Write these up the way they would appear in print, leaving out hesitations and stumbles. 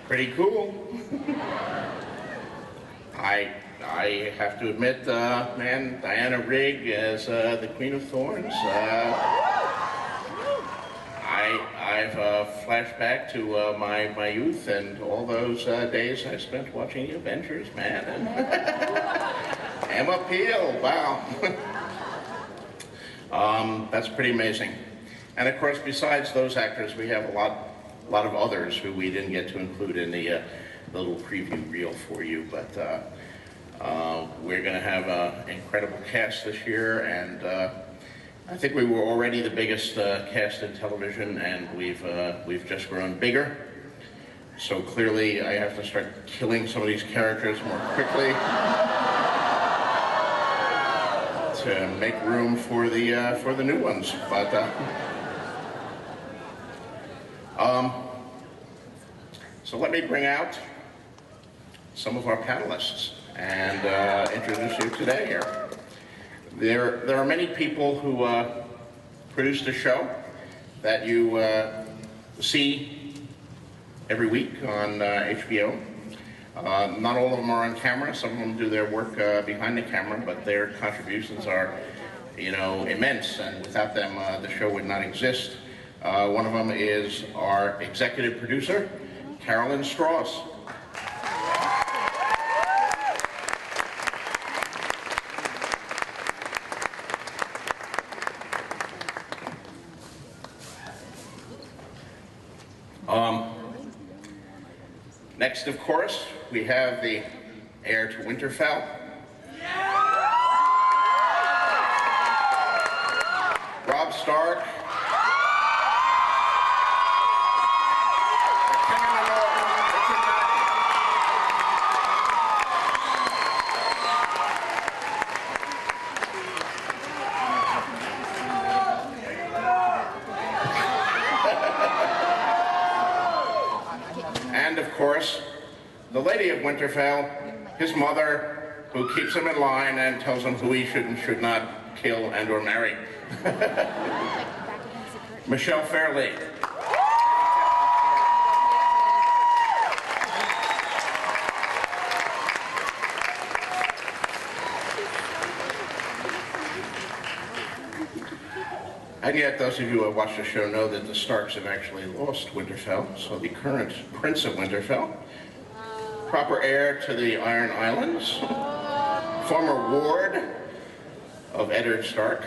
Pretty cool. I have to admit, man, Diana Rigg as the Queen of Thorns. I've flashed back to my youth and all those days I spent watching the Avengers, man. And Emma Peel, wow. That's pretty amazing. And of course, besides those actors, we have a lot of others who we didn't get to include in the little preview reel for you. But we're going to have an incredible cast this year, and I think we were already the biggest cast in television, and we've just grown bigger. So clearly, I have to start killing some of these characters more quickly to make room for the new ones. But so let me bring out some of our panelists and introduce you today here. There are many people who produce the show that you see every week on HBO. Not all of them are on camera. Some of them do their work behind the camera, but their contributions are, you know, immense, and without them, the show would not exist. One of them is our executive producer, Catelyn Stark. Next, of course, we have the heir to Winterfell, Robb Stark, Richard and of course, the Lady of Winterfell, his mother, who keeps him in line and tells him who he should and should not kill and or marry. Michelle Fairley. And yet, those of you who have watched the show know that the Starks have actually lost Winterfell, so the current Prince of Winterfell, proper heir to the Iron Islands, former ward of Eddard Stark,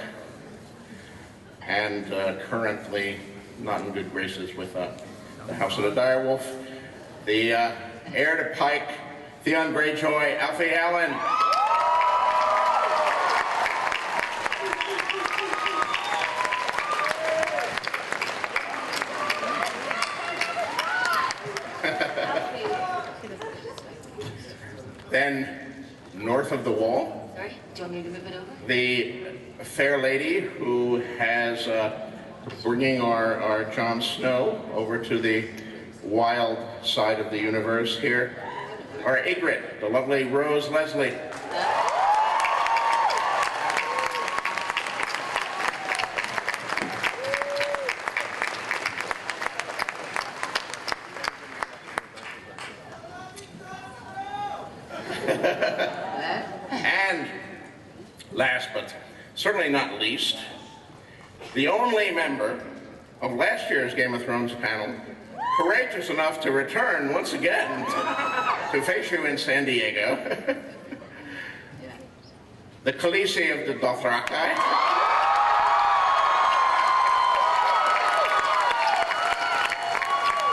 and currently not in good graces with the House of the Direwolf, the heir to Pike, Theon Greyjoy, Alfie Allen. Then, north of the wall, sorry, do you want me to move it over? The fair lady who has bringing our Jon Snow over to the wild side of the universe here, our Ygritte, the lovely Rose Leslie. And last but certainly not least, the only member of last year's Game of Thrones panel courageous enough to return once again to face you in San Diego, the Khaleesi of the Dothraki,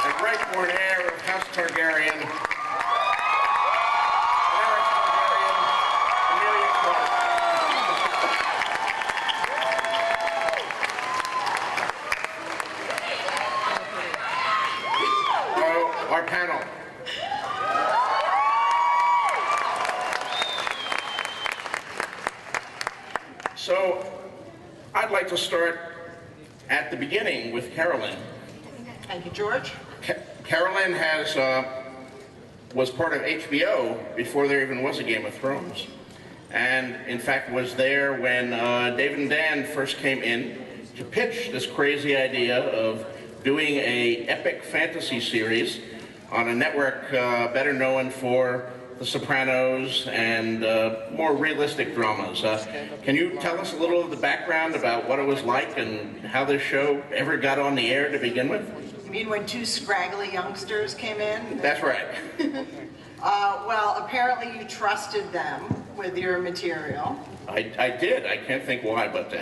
the great-born heir of House Targaryen, Emilia Clarke. Our panel. So, I'd like to start at the beginning with Catelyn. Thank you, George. Catelyn was part of HBO before there even was a Game of Thrones. And in fact was there when David and Dan first came in to pitch this crazy idea of doing an epic fantasy series on a network better known for The Sopranos and more realistic dramas. Can you tell us a little of the background about what it was like and how this show ever got on the air to begin with? You mean when two scraggly youngsters came in? That's right. Well, apparently you trusted them with your material. I did. I can't think why, but...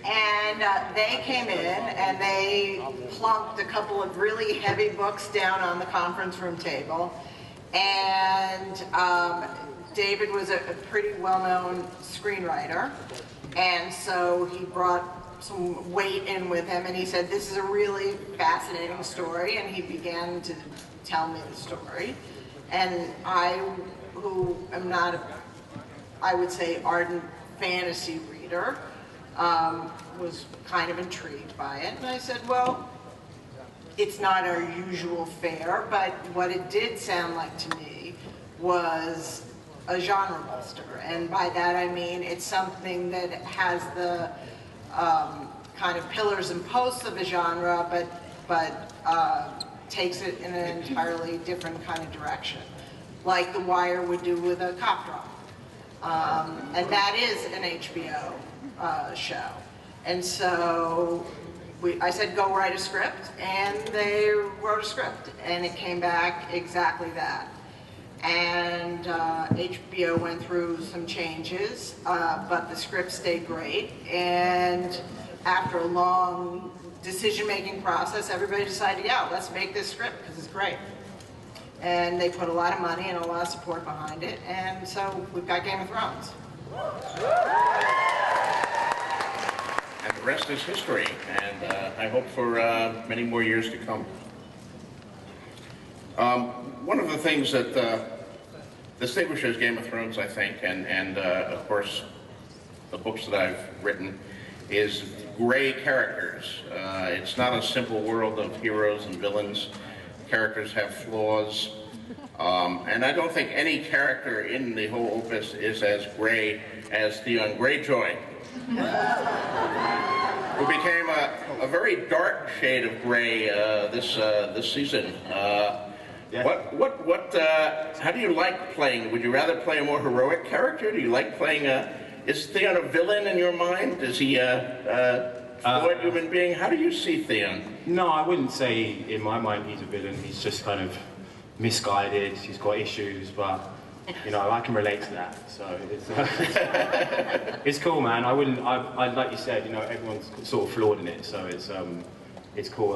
And they came in and they plunked a couple of really heavy books down on the conference room table. And David was a pretty well-known screenwriter. And so he brought some weight in with him and he said, this is a really fascinating story. And he began to tell me the story. And I, who am not, I would say, ardent fantasy reader, was kind of intrigued by it. And I said, well, it's not our usual fare, but what it did sound like to me was a genre buster. And by that I mean it's something that has the kind of pillars and posts of a genre, but takes it in an entirely different kind of direction, like The Wire would do with a cop drama. And that is an HBO show. And so I said, go write a script, and they wrote a script, and it came back exactly that. And HBO went through some changes, but the script stayed great. And after a long decision-making process, everybody decided, yeah, let's make this script, because it's great. And they put a lot of money and a lot of support behind it, and so we've got Game of Thrones. And the rest is history, and I hope for many more years to come. One of the things that distinguishes Game of Thrones, I think, and of course the books that I've written, is gray characters. It's not a simple world of heroes and villains. Characters have flaws, and I don't think any character in the whole opus is as gray as Theon Greyjoy, who became a very dark shade of gray this season. How do you like playing? Would you rather play a more heroic character? Do you like playing is Theon a villain in your mind? Is he a flawed human being? How do you see Theon? No, I wouldn't say in my mind he's a villain. He's just kind of misguided. He's got issues, but you know, I can relate to that. So it's cool, man. I like you said, you know, everyone's sort of flawed in it, so it's cool.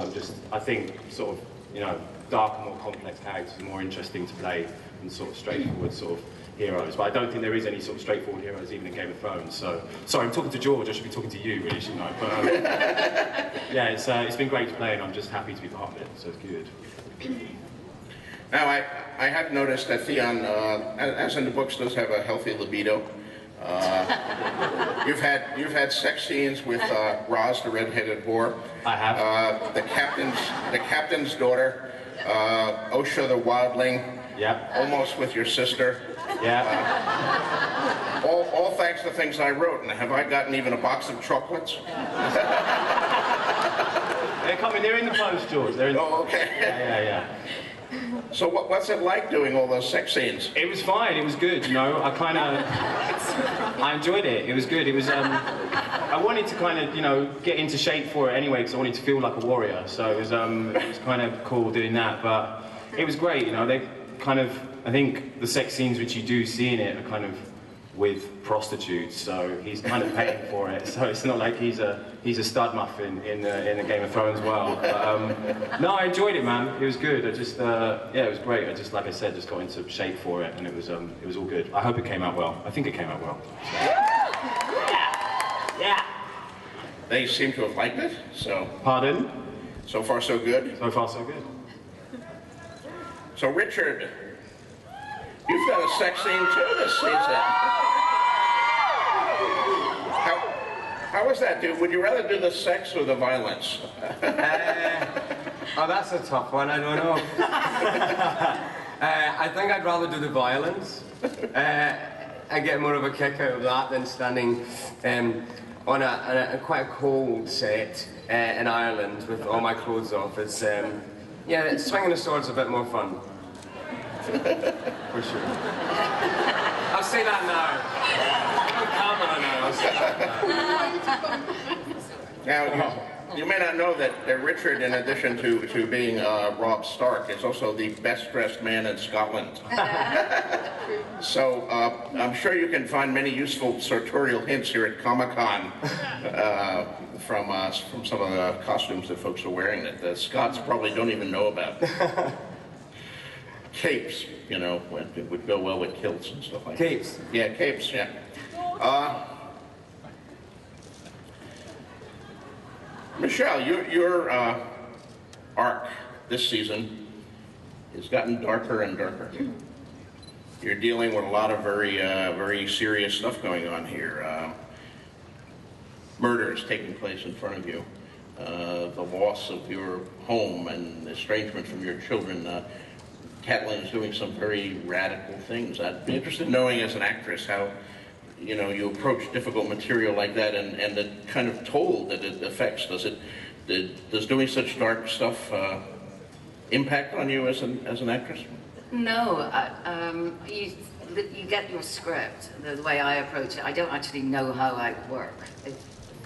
I think sort of, you know, darker, more complex characters are more interesting to play than sort of straightforward sort of heroes. But I don't think there is any sort of straightforward heroes even in Game of Thrones. So sorry, I'm talking to George. I should be talking to you, really, shouldn't I? But yeah, it's been great to play, and I'm just happy to be part of it. So it's good. Now, I have noticed that Theon, as in the books, does have a healthy libido. You've had sex scenes with Roz, the red-headed whore. I have. The captain's daughter, Osha the wildling. Yeah. Almost with your sister. Yeah. All thanks to things I wrote. And have I gotten even a box of chocolates? They're coming. They're in the post, George. They're in. Oh, okay. Yeah. So what's it like doing all those sex scenes? It was fine. It was good. You know, I enjoyed it. It was good. It was. I wanted to kind of, you know, get into shape for it anyway, because I wanted to feel like a warrior. So it was kind of cool doing that. But it was great. You know, they kind of. I think the sex scenes which you do see in it are kind of with prostitutes, so he's kind of paying for it. So it's not like he's a stud muffin in the Game of Thrones world. But, no, I enjoyed it, man. It was good. I just yeah, it was great. I just, like I said, just got into shape for it, and it was all good. I hope it came out well. I think it came out well. So. Yeah. They seem to have liked it. So. Pardon? So far, so good. So far, so good. So Richard, you've done a sex scene too this season. How was that, dude? Would you rather do the sex or the violence? Oh, that's a tough one. I don't know. I think I'd rather do the violence. I get more of a kick out of that than standing on a quite a cold set in Ireland with all my clothes off. Yeah, swinging the sword's a bit more fun. For sure. I'll say that now. Come on now, I'll say that now. Now, you may not know that Richard, in addition to being Robb Stark, is also the best-dressed man in Scotland. So I'm sure you can find many useful sartorial hints here at Comic-Con from some of the costumes that folks are wearing that the Scots probably don't even know about. Capes, you know, it would go well with kilts and stuff like that. Capes? Yeah, capes, yeah. Michelle, your arc this season has gotten darker and darker. You're dealing with a lot of very serious stuff going on here. Murders taking place in front of you. The loss of your home and estrangement from your children. Catelyn is doing some very radical things. I'd be interested in knowing, as an actress, how you approach difficult material like that, and the kind of toll that it affects. Does doing such dark stuff impact on you as an actress? No, you get your script. The way I approach it, I don't actually know how I work, if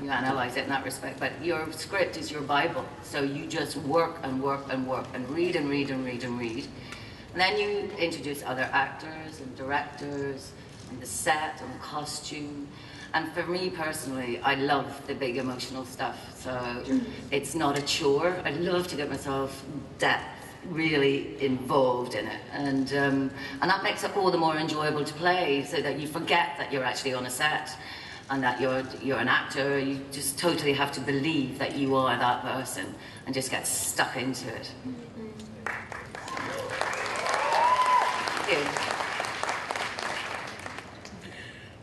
you analyze it in that respect, but your script is your Bible. So you just work and work and work and read and read and read and read. And then you introduce other actors and directors and the set and the costume. And for me personally, I love the big emotional stuff. So it's not a chore. I love to get myself really involved in it. And that makes it all the more enjoyable to play, so that you forget that you're actually on a set and that you're an actor. You just totally have to believe that you are that person and just get stuck into it.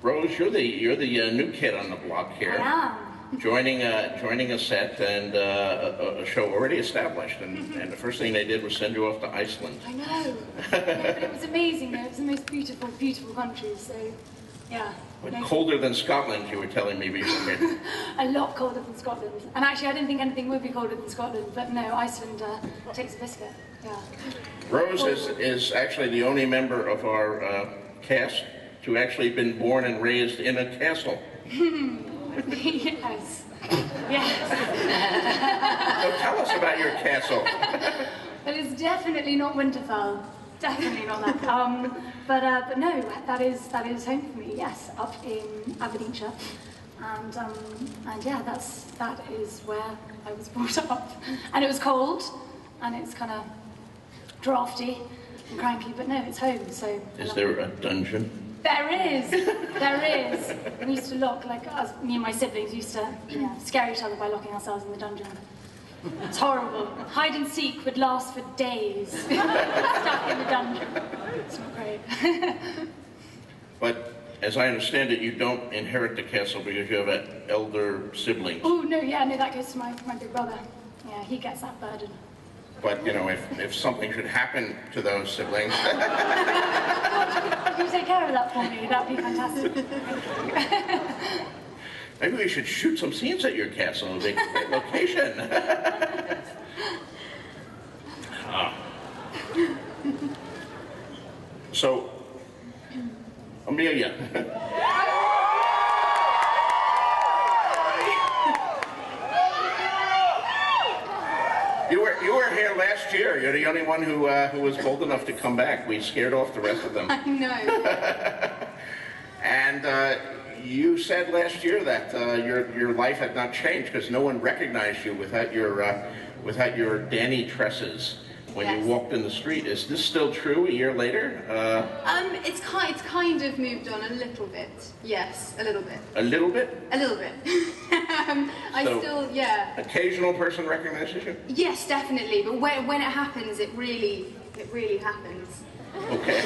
Rose, you're the new kid on the block here. I am. Joining a set and a show already established, and the first thing they did was send you off to Iceland. I know. Yeah, but it was amazing though. It was the most beautiful, beautiful country. So, yeah. But colder than Scotland, you were telling me before. A lot colder than Scotland. And actually, I didn't think anything would be colder than Scotland, but no, Iceland takes a biscuit. Yeah. Rose is actually the only member of our cast to actually been born and raised in a castle. Yes. Yes. So tell us about your castle. But it's definitely not Winterfell. Definitely not that. But no, that is home for me. Yes, up in Aberdeenshire, and yeah, that is where I was brought up. And it was cold, and it's kind of drafty and cranky, but no, it's home. So. Is there a dungeon? There is. There is. We used to lock, me and my siblings used to scare each other by locking ourselves in the dungeon. It's horrible. Hide and seek would last for days. Stuck in the dungeon. It's not great. But as I understand it, you don't inherit the castle because you have elder siblings. Oh, no, that goes to my big brother. Yeah, he gets that burden. But, if something should happen to those siblings... If you take care of that for me, that'd be fantastic. Maybe we should shoot some scenes at your castle, a big location. So, Emilia. You were here last year. You're the only one who was bold enough to come back. We scared off the rest of them. I know. And you said last year that your life had not changed because no one recognized you without your Dany tresses when Yes. you walked in the street. Is this still true a year later? It's kind of moved on a little bit. Yes, a little bit. A little bit? A little bit. I So- still, yeah. Occasional person recognizes you? Yes, definitely. But when it happens, it really happens. Okay.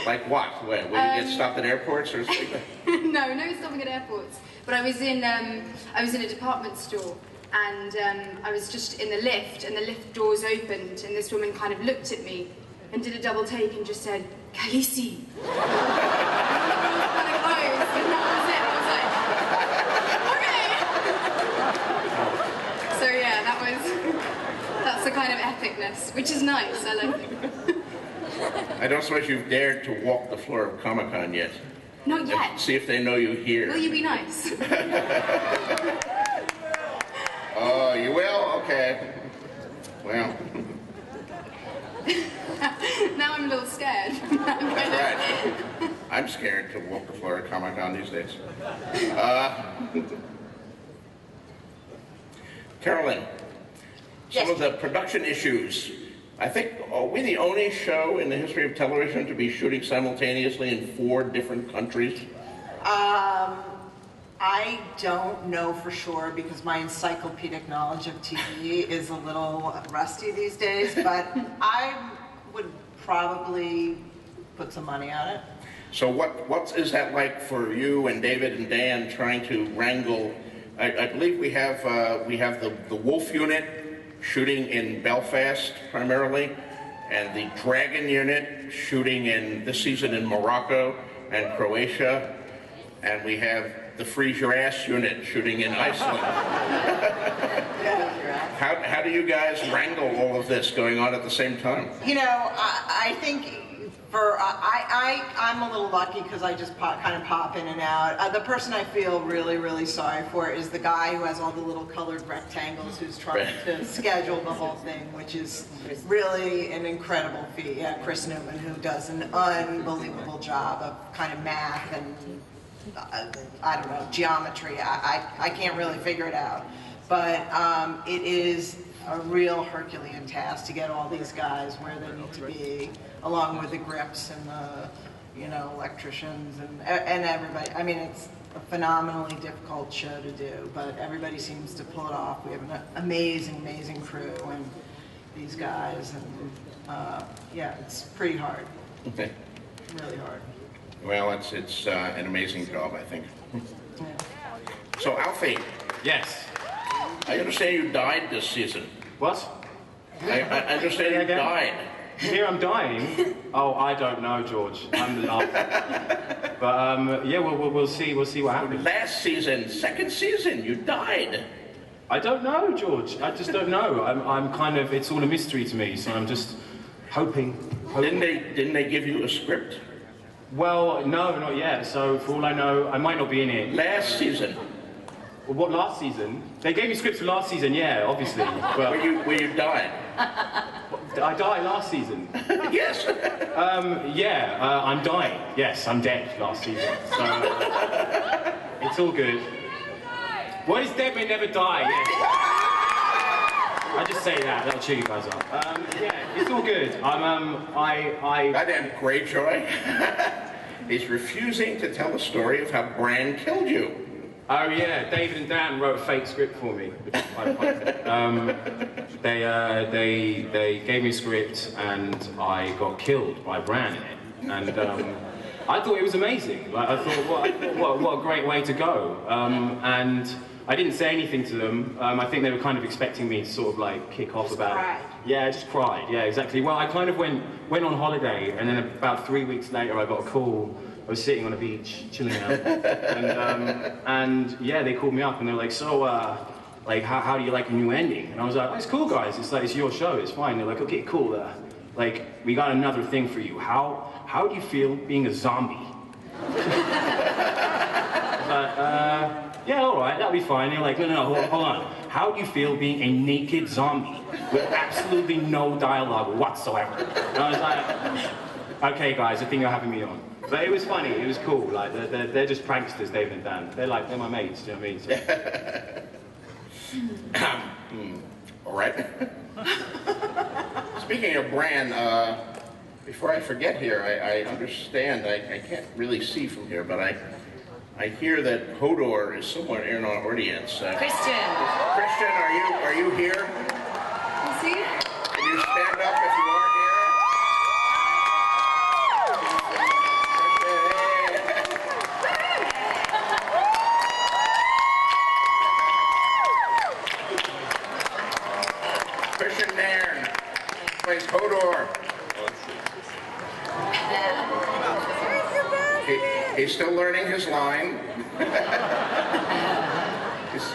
Like what? When you get stopped at airports or something? No stopping at airports. But I was in a department store, and I was just in the lift, and the lift doors opened, and this woman kind of looked at me and did a double take and just said, "Khaleesi." And it closed, and that was it. I was like, okay. So yeah, that was. That's the kind of epicness, which is nice. I like it. I don't suppose you've dared to walk the floor of Comic-Con yet. Not yet. See if they know you here. Will you be nice? Oh, you will? Okay. Well. Now I'm a little scared. That's right. I'm scared to walk the floor of Comic-Con these days. Carolyn, some of the production issues. I think, are we the only show in the history of television to be shooting simultaneously in 4 different countries? I don't know for sure because my encyclopedic knowledge of TV is a little rusty these days, but I would probably put some money on it. So what is that like for you and David and Dan trying to wrangle? I believe we have the Wolf unit shooting in Belfast primarily, and the Dragon unit shooting this season in Morocco and Croatia, and we have the Freeze Your Ass unit shooting in Iceland. How do you guys wrangle all of this going on at the same time? You know, I think I'm a little lucky because I just kind of pop in and out. The person I feel really, really sorry for is the guy who has all the little colored rectangles who's trying to schedule the whole thing, which is really an incredible feat. Yeah, Chris Newman, who does an unbelievable job of kind of math and I don't know, geometry. I can't really figure it out. But it is a real Herculean task to get all these guys where they need to be, along with the grips and the, electricians and everybody. I mean, it's a phenomenally difficult show to do, but everybody seems to pull it off. We have an amazing, amazing crew and these guys, and yeah, it's pretty hard. Okay. Really hard. Well, it's an amazing job, I think. Yeah. So, Alfie. Yes. I understand you died this season. What? I understand you died. You hear I'm dying? Oh, I don't know, George. I'm laughing. But yeah, we'll see what happens. Last season, second season, you died. I don't know, George. I just don't know. I'm kind of, it's all a mystery to me, so I'm just hoping. Didn't they give you a script? Well, no, not yet. So for all I know, I might not be in it. Last season. Well, what, last season? They gave me scripts for last season, yeah, obviously. But Where you died. I died last season. Yes. Yeah, I'm dying. Yes, I'm dead last season. So it's all good. What is dead may never die, yes. I just say that, that'll cheer you guys up. Yeah, it's all good. Goddamn Greyjoy. He's refusing to tell the story of how Bran killed you. Oh yeah, David and Dan wrote a fake script for me, which is quite funny. They gave me a script and I got killed by Bran in it. And I thought it was amazing. Like, I thought, what a great way to go. And I didn't say anything to them. I think they were kind of expecting me to sort of like kick off about it. Yeah, I just cried. Yeah, exactly. Well, I kind of went on holiday, and then about 3 weeks later, I got a call. I was sitting on a beach, chilling out, and yeah, they called me up, and they're like, so, like, how do you like a new ending? And I was like, oh, it's cool, guys. It's like, it's your show. It's fine. They're like, okay, cool. Like, we got another thing for you. How do you feel being a zombie? Yeah, all right, that'll be fine. They're like, no, hold on. How do you feel being a naked zombie with absolutely no dialogue whatsoever? And I was like, okay, guys, I think you're having me on. But it was funny. It was cool. Like, they're just pranksters, David and Dan. They're my mates. Do you know what I mean? So. All right. Speaking of Bran, before I forget here, I understand. I can't really see from here, but I hear that Hodor is somewhere in our audience. Christian, are you here? You see? Can you stand up if you are here? Christian Nairn plays Hodor. He's still learning his line.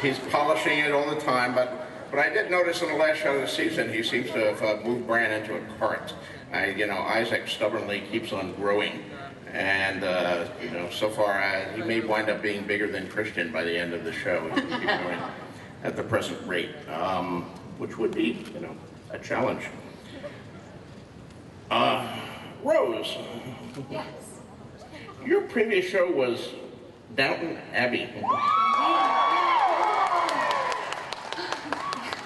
He's polishing it all the time, but But I did notice in the last show of the season, he seems to have moved Bran into a cart. You know, Isaac stubbornly keeps on growing. And, you know, so far, he may wind up being bigger than Christian by the end of the show, if he keeps going at the present rate, which would be, you know, a challenge. Rose. Yes. Your previous show was Downton Abbey,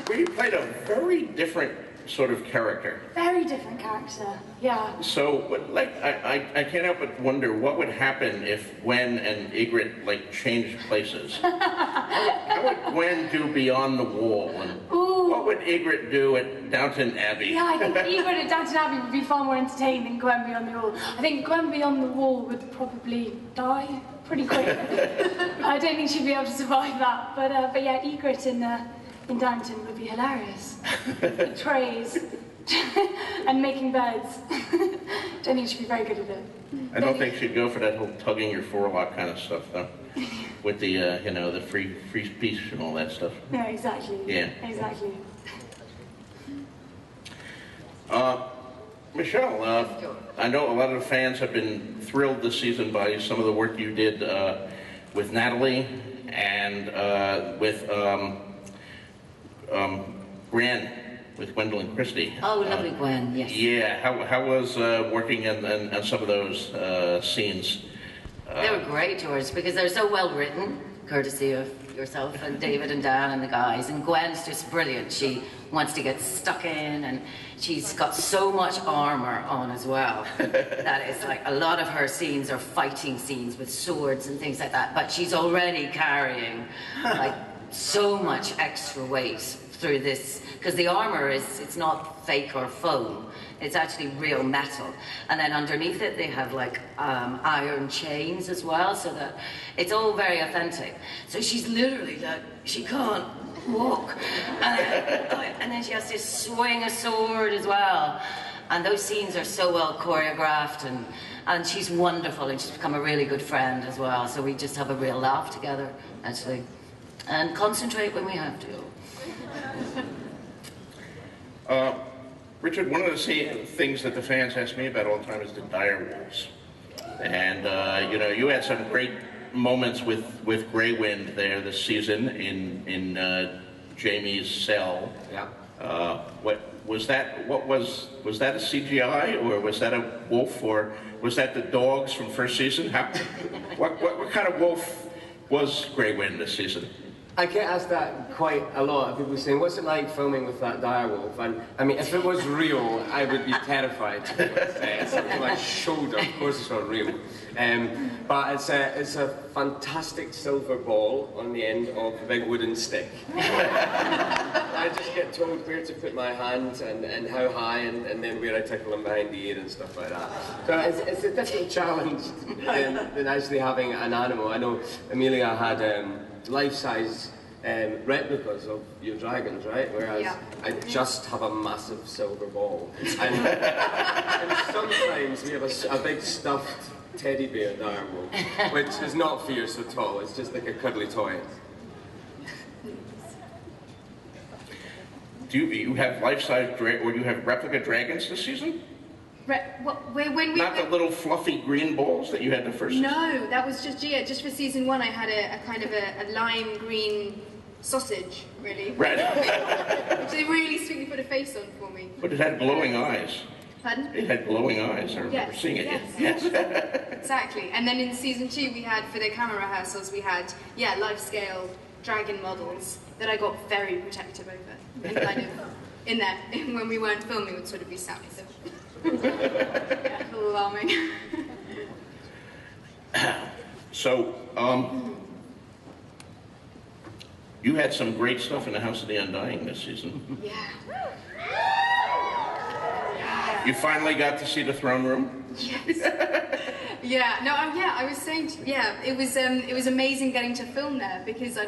where you played a very different sort of character. Very different character, yeah. So, but, like, I can't help but wonder what would happen if Gwen and Ygritte, like, changed places. How would Gwen do Beyond the Wall? And what would Ygritte do at Downton Abbey? Yeah, I think Ygritte at Downton Abbey would be far more entertaining than Gwen Beyond the Wall. I think Gwen Beyond the Wall would probably die pretty quick. I don't think she'd be able to survive that. But yeah, Ygritte in Downton would be hilarious. Trays and making beds. Don't think she'd be very good at it. I don't think she'd go for that whole tugging your forelock kind of stuff, though. With the, you know, the free speech and all that stuff. No, exactly. Yeah. Exactly. Michelle, I know a lot of the fans have been thrilled this season by some of the work you did with Natalie and with Gran, with Gwendolyn Christie. Oh, lovely Gwen, yes. Yeah, how was working on some of those scenes? They were great, George, because they're so well written, courtesy of yourself and David and Dan and the guys. And Gwen's just brilliant. She wants to get stuck in, and she's got so much armor on as well. That is like a lot of her scenes are fighting scenes with swords and things like that. But she's already carrying like so much extra weight through this, because the armor it's not fake or foam. It's actually real metal. And then underneath it, they have like iron chains as well, so that it's all very authentic. So she's literally like, she can't walk. And then she has to swing a sword as well. And those scenes are so well choreographed, and she's wonderful, and she's become a really good friend as well. So we just have a real laugh together, actually. And concentrate when we have to. Richard, one of the things that the fans ask me about all the time is the dire wolves. And, you know, you had some great moments with Grey Wind there this season in Jaime's cell. Yeah. Was that a CGI, or was that a wolf, or was that the dogs from first season? What kind of wolf was Grey Wind this season? I get asked that quite a lot of people saying, what's it like filming with that direwolf? And I mean, if it was real, I would be terrified. It's something like shoulder, of course it's not real. But it's a fantastic silver ball on the end of a big wooden stick. I just get told where to put my hand and how high, and then where I tickle them behind the ear and stuff like that. So it's a different challenge than actually having an animal. I know Emilia had life-size replicas of your dragons, right? Whereas I just have a massive silver ball. And sometimes we have a big stuffed teddy bear direwolf, which is not fierce at all. It's just like a cuddly toy. Do you have life-size or you have replica dragons this season? When we Not the little fluffy green balls that you had the first season? No, that was just for season 1. I had a kind of a lime green sausage, really. Right. Which they really sweetly put a face on for me. But it had glowing eyes. Pardon? It had glowing eyes. I remember seeing it. Yes. Exactly. And then in season 2, we had, for the camera rehearsals, we had, life-scale dragon models that I got very protective over. And kind of in there, when we weren't filming, would sort of be sat with them. Yeah, a little alarming. So, you had some great stuff in the House of the Undying this season. Yeah. You finally got to see the throne room? Yes. Yeah. No. I was saying. It was amazing getting to film there, because I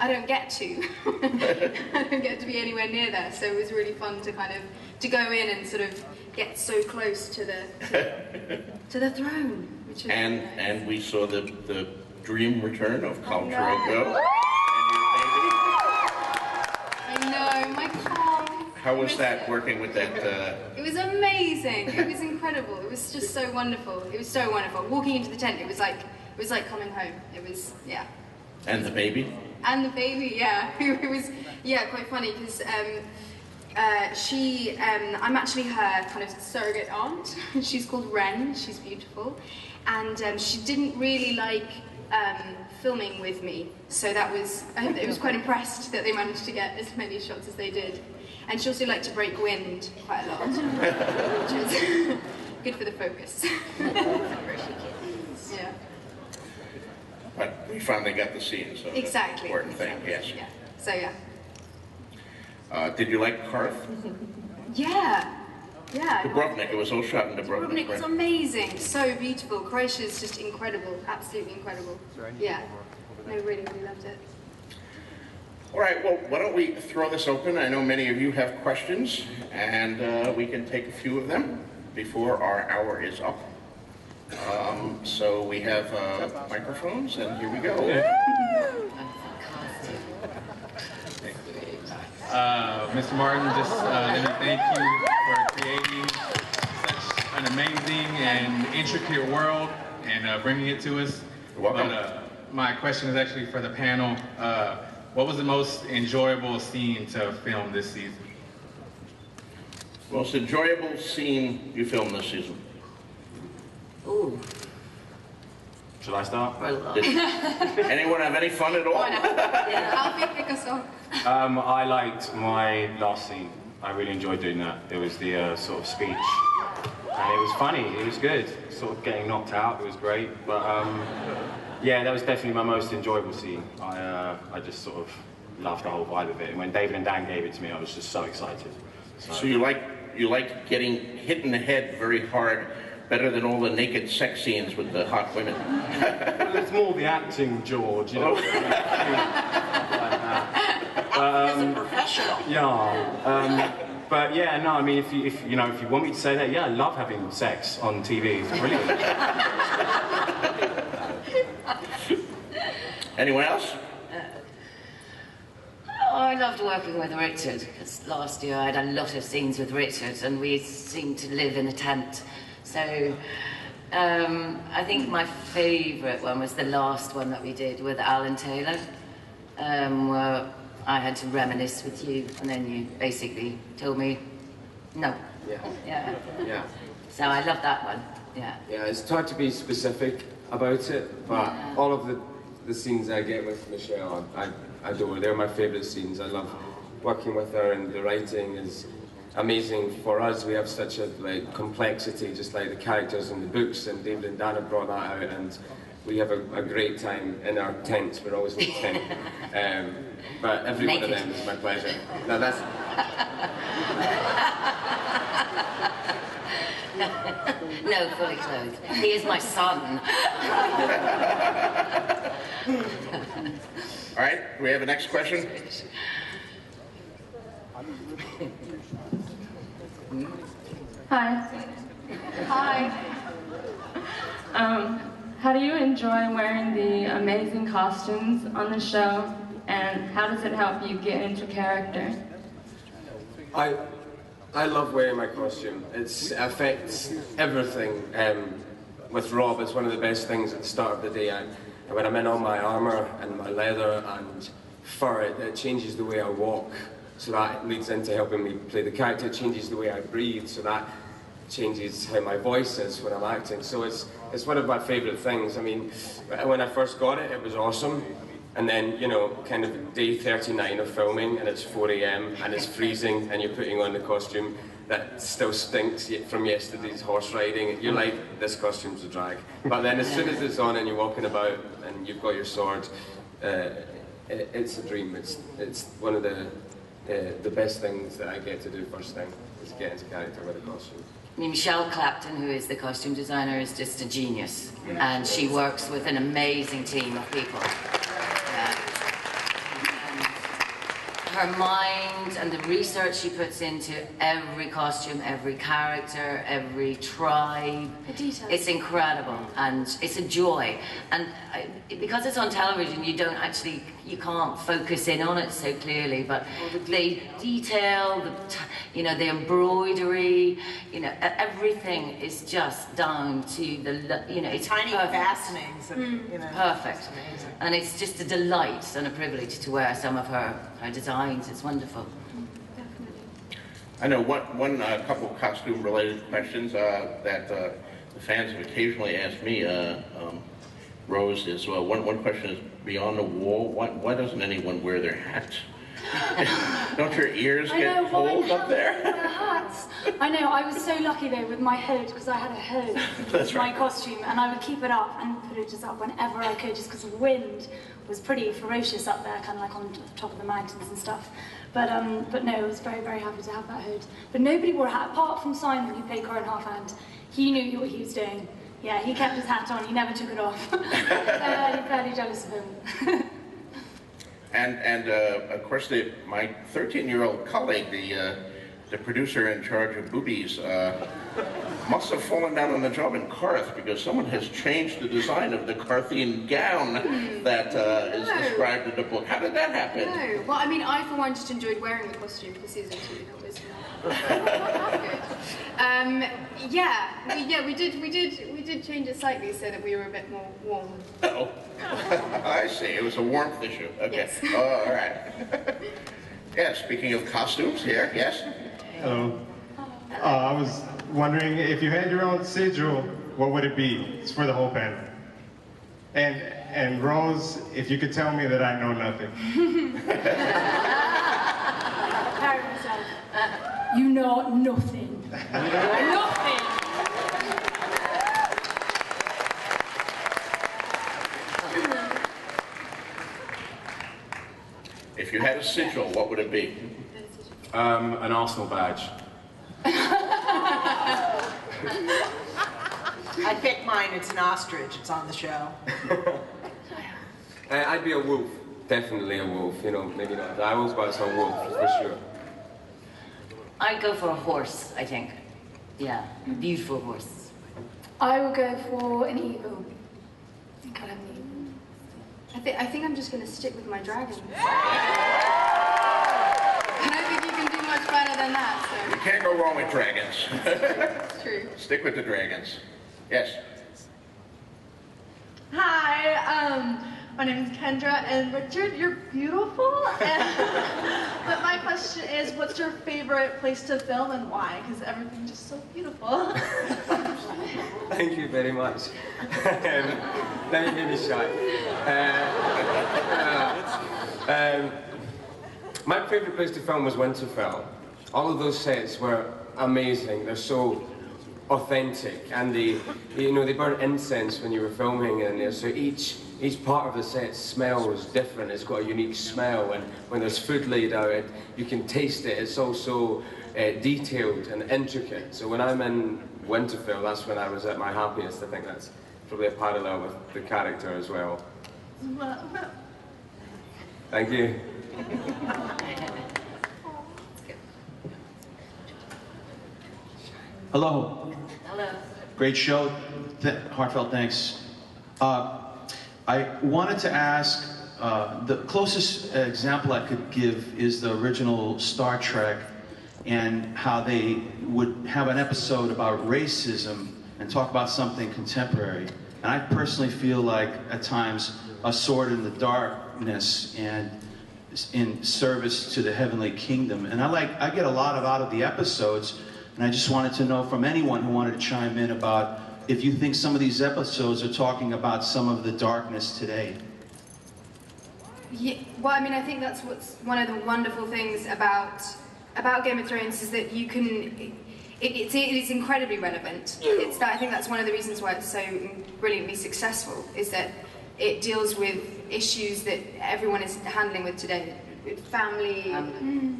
don't get to. I don't get to be anywhere near there, so it was really fun to go in and sort of get so close to the throne. Which was and we saw the dream return of Khal Drogo and home. I can't. How was that working with that? It was amazing. It was incredible. It was just so wonderful. It was so wonderful. Walking into the tent, it was like coming home. It was, yeah. And the baby? And the baby, yeah. It was, yeah, quite funny because I'm actually her kind of surrogate aunt. She's called Ren. She's beautiful, and she didn't really like filming with me, so that was I was quite impressed that they managed to get as many shots as they did. And she also liked to break wind quite a lot, which was good for the focus. Yeah. But we finally got the scene, so Exactly. that's the important thing, yes. Yeah. So yeah. Did you like Karth? Yeah. Yeah. Dubrovnik, it was all shot in Dubrovnik. Dubrovnik was right? amazing, so beautiful. Croatia is just incredible, absolutely incredible. Yeah. No, really, really loved it. All right, well, why don't we throw this open? I know many of you have questions, and we can take a few of them before our hour is up. So we have microphones, and here we go. Mr. Martin, just let me thank you for creating such an amazing and intricate world and bringing it to us. You're welcome. But my question is actually for the panel. What was the most enjoyable scene to film this season? Most enjoyable scene you filmed this season? Ooh. Shall I start? Anyone have any fun at all? Alfie, pick us off. I liked my last scene. I really enjoyed doing that. It was the sort of speech. And it was funny, it was good. Sort of getting knocked out, it was great. But yeah, that was definitely my most enjoyable scene. I just sort of loved the whole vibe of it. And when David and Dan gave it to me, I was just so excited. So you like getting hit in the head very hard, better than all the naked sex scenes with the hot women? Well, it's more the acting, George, you know. Like that. As a professional. Yeah. But yeah, no, I mean, if you want me to say that, yeah, I love having sex on TV. It's brilliant. Anyone else? I loved working with Richard, because last year I had a lot of scenes with Richard, and we seemed to live in a tent. So I think my favourite one was the last one that we did with Alan Taylor, where I had to reminisce with you, and then you basically told me no. Yeah. So I love that one. Yeah. Yeah, it's hard to be specific about it, but all of the scenes I get with Michelle, I adore. They're my favourite scenes. I love working with her, and the writing is amazing for us. We have such a complexity, just like the characters in the books, and David and Dan have brought that out, and we have a great time in our tents. We're always in a tent. But every one of them is my pleasure. Now that's... No, fully clothed. He is my son. All right, we have a next question. Hi. Hi. How do you enjoy wearing the amazing costumes on the show, and how does it help you get into character? I love wearing my costume. It affects everything. With Robb, it's one of the best things at the start of the day. When I'm in all my armour and my leather and fur, it changes the way I walk. So that leads into helping me play the character. It changes the way I breathe, so that changes how my voice is when I'm acting. So it's one of my favourite things. I mean, when I first got it, it was awesome. And then, kind of day 39 of filming, and it's 4 AM, and it's freezing, and you're putting on the costume that still stinks from yesterday's horse riding. You're like, this costume's a drag. But then as soon as it's on and you're walking about, and you've got your sword, it's a dream. It's one of the best things that I get to do first thing, is get into character with a costume. I mean, Michelle Clapton, who is the costume designer, is just a genius. And she works with an amazing team of people. her mind and the research she puts into every costume, every character, every tribe. The details. It's incredible, and it's a joy. And because it's on television, you can't focus in on it so clearly, but the detail, the embroidery, everything is just down to the, it's tiny perfect. fastenings. Perfect. And it's just a delight and a privilege to wear some of her designs. It's wonderful. I know one couple of costume-related questions that the fans have occasionally asked me, Rose, is one question is, beyond the wall, why doesn't anyone wear their hat? Don't your ears get cold up there? I know, I was so lucky though with my hood, because I had a hood with my costume, and I would keep it up and put it just up whenever I could, just because the wind was pretty ferocious up there, kind of like on top of the mountains and stuff. But no, I was very, very happy to have that hood. But nobody wore a hat, apart from Simon, who played Corin Halfhand. He knew what he was doing. Yeah, he kept his hat on, he never took it off. I'm fairly jealous of him. And of course, my 13-year-old colleague, the producer in charge of boobies, must have fallen down on the job in Carth, because someone has changed the design of the Carthian gown that is described in the book. How did that happen? No, well, I mean, I for one just enjoyed wearing the costume for season 2. That was we did change it slightly so that we were a bit more warm. Oh, I see. It was a warmth issue. Okay. Yes. Oh, all right. Yeah. Speaking of costumes, here. Yes. Hello. I was wondering if you had your own sigil, what would it be? It's for the whole panel. And Rose, if you could tell me that I know nothing. You know nothing. Nothing. If you had a sigil, what would it be? An Arsenal badge. I picked mine, it's an ostrich, it's on the show. I'd be a wolf. Definitely a wolf. Maybe not a direwolf, but it's a wolf, for sure. I'd go for a horse, I think. Yeah, beautiful horse. I will go for an eagle. I think I'll have an eagle. I think I'm just going to stick with my dragon. I don't think you can do much better than that. So. You can't go wrong with dragons. It's true. Stick with the dragons. Yes. Hi, my name is Kendra, and Richard, you're beautiful. But my question is, what's your favorite place to film and why? Because everything's just so beautiful. Thank you very much. Let me be shy. My favorite place to film was Winterfell. All of those sets were amazing. They're so authentic, and they burn incense when you were filming in there. So each part of the set smells different. It's got a unique smell, and when there's food laid out, you can taste it. It's also detailed and intricate. So when I'm in Winterfell, that's when I was at my happiest. I think that's probably a parallel with the character as well. Thank you. Hello. Hello. Great show. Heartfelt thanks. I wanted to ask, the closest example I could give is the original Star Trek, and how they would have an episode about racism and talk about something contemporary. And I personally feel like, at times, a sword in the darkness and in service to the heavenly kingdom. And I get a lot out of the episodes, and I just wanted to know from anyone who wanted to chime in about if you think some of these episodes are talking about some of the darkness today. Yeah, well, I mean, I think that's what's one of the wonderful things about Game of Thrones is that you can. It is incredibly relevant. I think that's one of the reasons why it's so brilliantly successful, is that it deals with issues that everyone is handling with today, with family,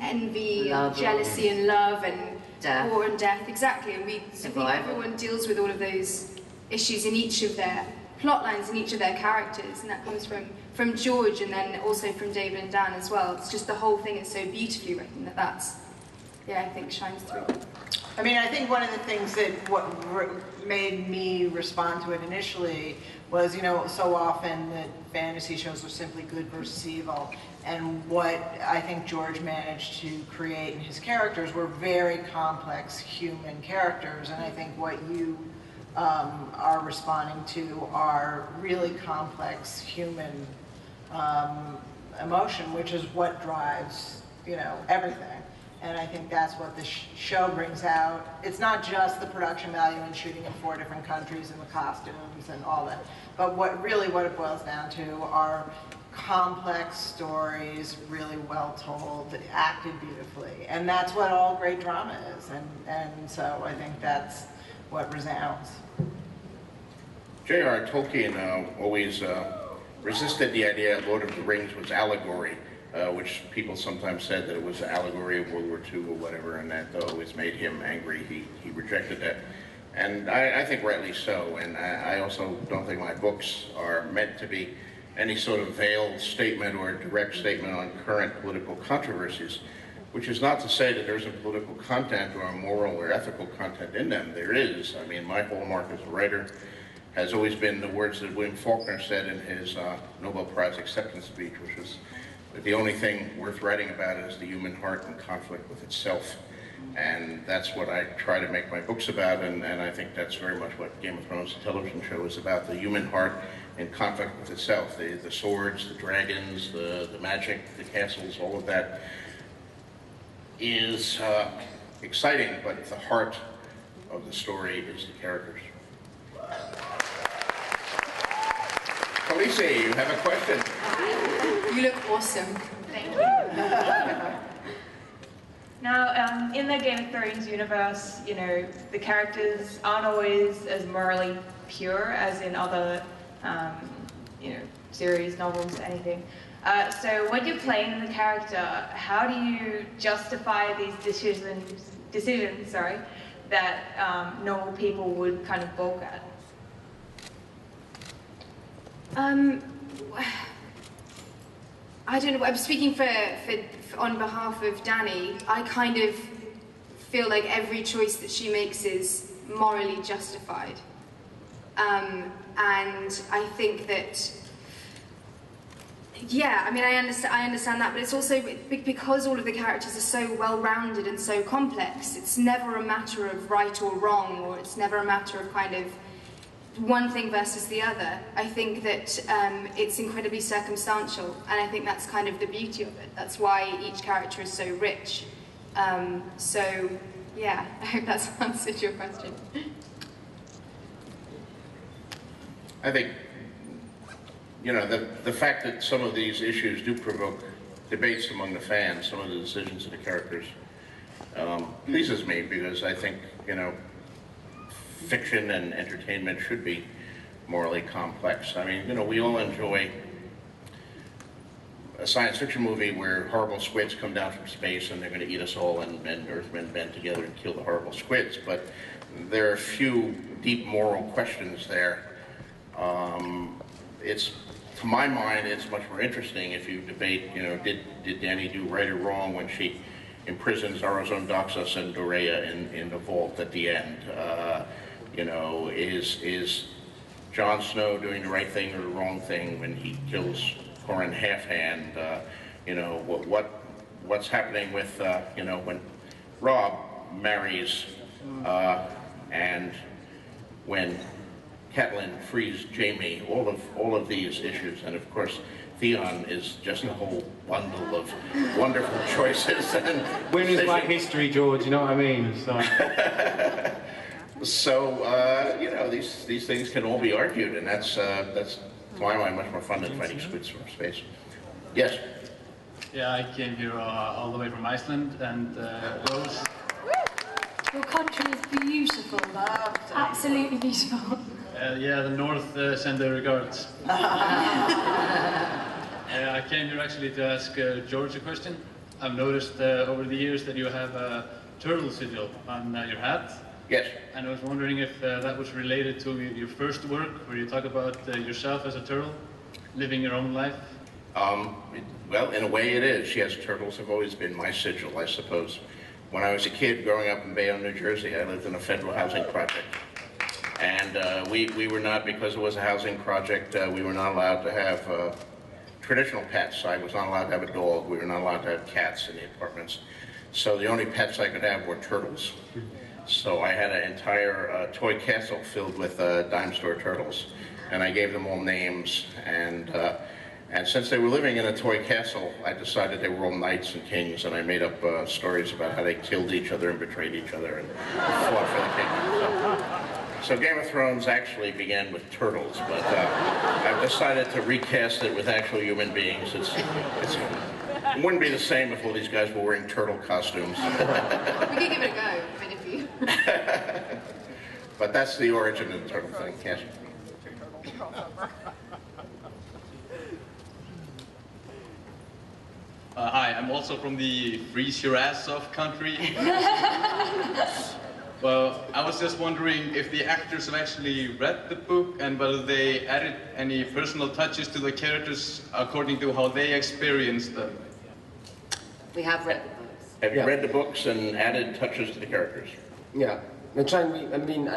envy, love, jealousy and love, and death. war and death. Exactly, and I think everyone deals with all of those issues in each of their plot lines in each of their characters, and that comes from George and then also from David and Dan as well. It's just the whole thing is so beautifully written that I think shines through. I mean, I think one of the things that made me respond to it initially was, you know, so often that fantasy shows are simply good versus evil. And what I think George managed to create in his characters were very complex human characters. And I think what you are responding to are really complex human emotion, which is what drives, you know, everything. And I think that's what the show brings out. It's not just the production value and shooting in 4 different countries and the costumes and all that, but what it boils down to are complex stories, really well told, acted beautifully. And that's what all great drama is. And so I think that's what resounds. J.R. Tolkien always resisted the idea that Lord of the Rings was allegory. Which people sometimes said that it was an allegory of World War II or whatever, and that always made him angry. He rejected that. And I think rightly so. And I also don't think my books are meant to be any sort of veiled statement or direct statement on current political controversies, which is not to say that there isn't political content or moral or ethical content in them. There is. I mean, my hallmark as a writer has always been the words that William Faulkner said in his Nobel Prize acceptance speech, which was, the only thing worth writing about is the human heart in conflict with itself. And that's what I try to make my books about, and I think that's very much what Game of Thrones, the television show, is about, the human heart in conflict with itself. The swords, the dragons, the magic, the castles, all of that is exciting, but the heart of the story is the characters. Khaleesi, you have a question. You look awesome. Thank you. Now, in the Game of Thrones universe, you know, the characters aren't always as morally pure as in other, you know, series, novels, anything. So when you're playing the character, how do you justify these decisions, that normal people would kind of balk at? I don't know, I'm speaking on behalf of Dany. I kind of feel like every choice that she makes is morally justified. And I think that, yeah, I mean, I understand that, but it's also because all of the characters are so well-rounded and so complex, it's never a matter of right or wrong, or it's never a matter of kind of one thing versus the other. I think that it's incredibly circumstantial, and I think that's kind of the beauty of it. That's why each character is so rich. So, yeah, I hope that's answered your question. I think, you know, the fact that some of these issues do provoke debates among the fans, some of the decisions of the characters, pleases me, because I think, you know, fiction and entertainment should be morally complex. I mean, you know, we all enjoy a science fiction movie where horrible squids come down from space and they're going to eat us all, and Earthmen band together and kill the horrible squids. But there are a few deep moral questions there. It's, to my mind, it's much more interesting if you debate, you know, did Dany do right or wrong when she imprisons Arazon Doxos and Dorea in the vault at the end? You know, is Jon Snow doing the right thing or the wrong thing when he kills Qhorin Halfhand? You know, what's happening with, you know, when Robb marries and when Catelyn frees Jaime, all of these issues, and of course Theon is just a whole bundle of wonderful choices. And winners like history, George. You know what I mean? So, you know, these things can all be argued, and that's to my mind much more fun than fighting squids from space. Yes. Yeah, I came here all the way from Iceland, and Rose. Your country is beautiful. Absolutely beautiful. Yeah, the North send their regards. I came here actually to ask George a question. I've noticed over the years that you have a turtle sigil on your hat. Yes. And I was wondering if that was related to your first work, where you talk about yourself as a turtle, living your own life. Well, in a way it is. Yes, turtles have always been my sigil, I suppose. When I was a kid growing up in Bayonne, New Jersey, I lived in a federal housing project. And we were not, because it was a housing project, we were not allowed to have traditional pets. I was not allowed to have a dog. We were not allowed to have cats in the apartments. So the only pets I could have were turtles. So I had an entire toy castle filled with dime store turtles. And I gave them all names. And since they wwere living in a toy castle, I decided they were all knights and kings, and I made up stories about how they killed each other and betrayed each other and fought for the kingdom. So Game of Thrones actually began with turtles, but I've decided to recast it with actual human beings. It wouldn't be the same if all these guys were wearing turtle costumes. We could give it a go, I mean, if you... But that's the origin of the turtle thing, yes. Hi, I'm also from the freeze your ass off country. Well, I was just wondering if the actors have actually read the book and whether they added any personal touches to the characters according to how they experienced them. We have read the books. Have you read the books and added touches to the characters? Yeah. I try and read, I mean,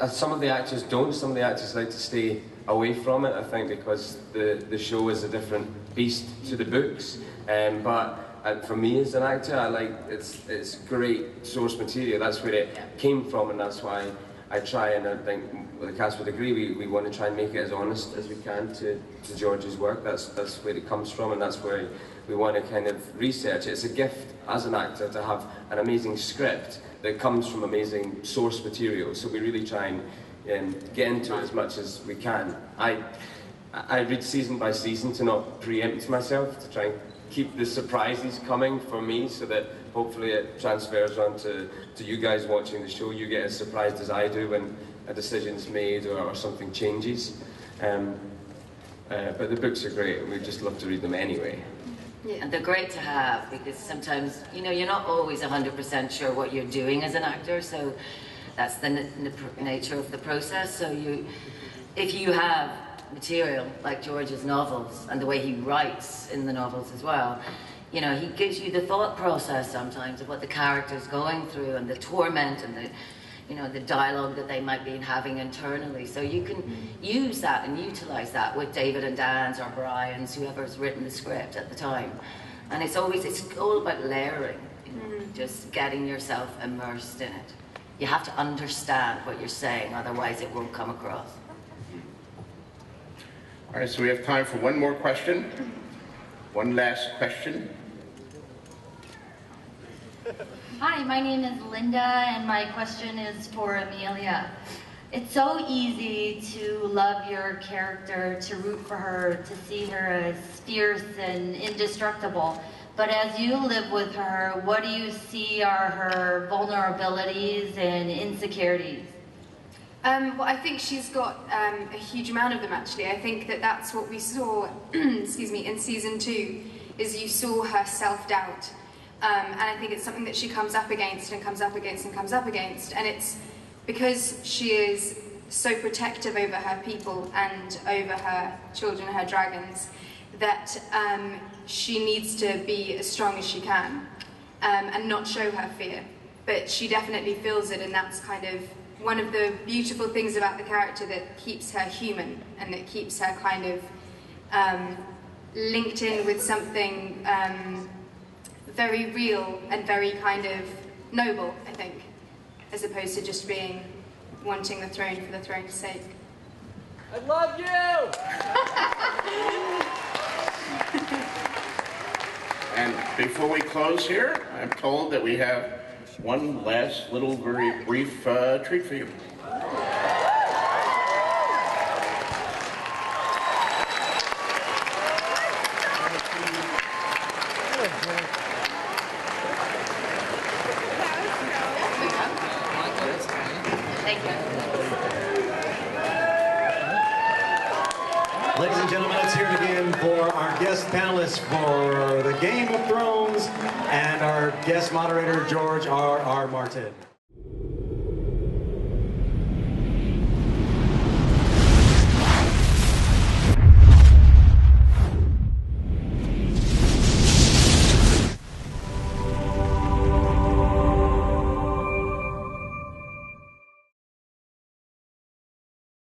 some of the actors don't, some of the actors like to stay away from it, I think, because the show is a different beast to the books. But for me as an actor, I like, it's great source material, that's where it came from, and that's why I try, and I think the cast would agree, we want to try and make it as honest as we can to George's work. That's where it comes from, and that's where we want to kind of research it. It's a gift as an actor to have an amazing script that comes from amazing source material, so we really try and get into it as much as we can. I read season by season to not preempt myself, to try and keep the surprises coming for me, so that hopefully it transfers on to you guys watching the show. You get as surprised as I do when a decision's made or something changes. But the books are great, and we just love to read them anyway. Yeah, and they're great to have, because sometimes, you know, you're not always 100% sure what you're doing as an actor, so that's the nature of the process. So if you have material like George's novels and the way he writes in the novels as well, you know, he gives you the thought process sometimes of what the character's going through and the torment and the, you know, the dialogue that they might be having internally. So you can use that and utilize that with David and Dan's or Brian's, whoever's written the script at the time. And it's all about layering, you know, just getting yourself immersed in it. You have to understand what you're saying, otherwise it won't come across. All right, so we have time for one more question. One last question. Hi, my name is Linda, and my question is for Emilia. It's so easy to love your character, to root for her, to see her as fierce and indestructible. But as you live with her, what do you see are her vulnerabilities and insecurities? Well, I think she's got a huge amount of them, actually. I think that's what we saw, excuse me, in season 2, is you saw her self-doubt. And I think it's something that she comes up against and comes up against and comes up against. And it's because she is so protective over her people and over her children, her dragons, that she needs to be as strong as she can and not show her fear. But she definitely feels it, and that's kind of one of the beautiful things about the character that keeps her human and that keeps her kind of linked in with something very real and very kind of noble, I think, as opposed to just being wanting the throne for the throne's sake. I love you! And before we close here, I'm told that we have one last little very brief treat for you. Thank you. Ladies and gentlemen, let's hear it again for our guest panelists for the Game of Thrones and our guest moderator, George R.R. Martin.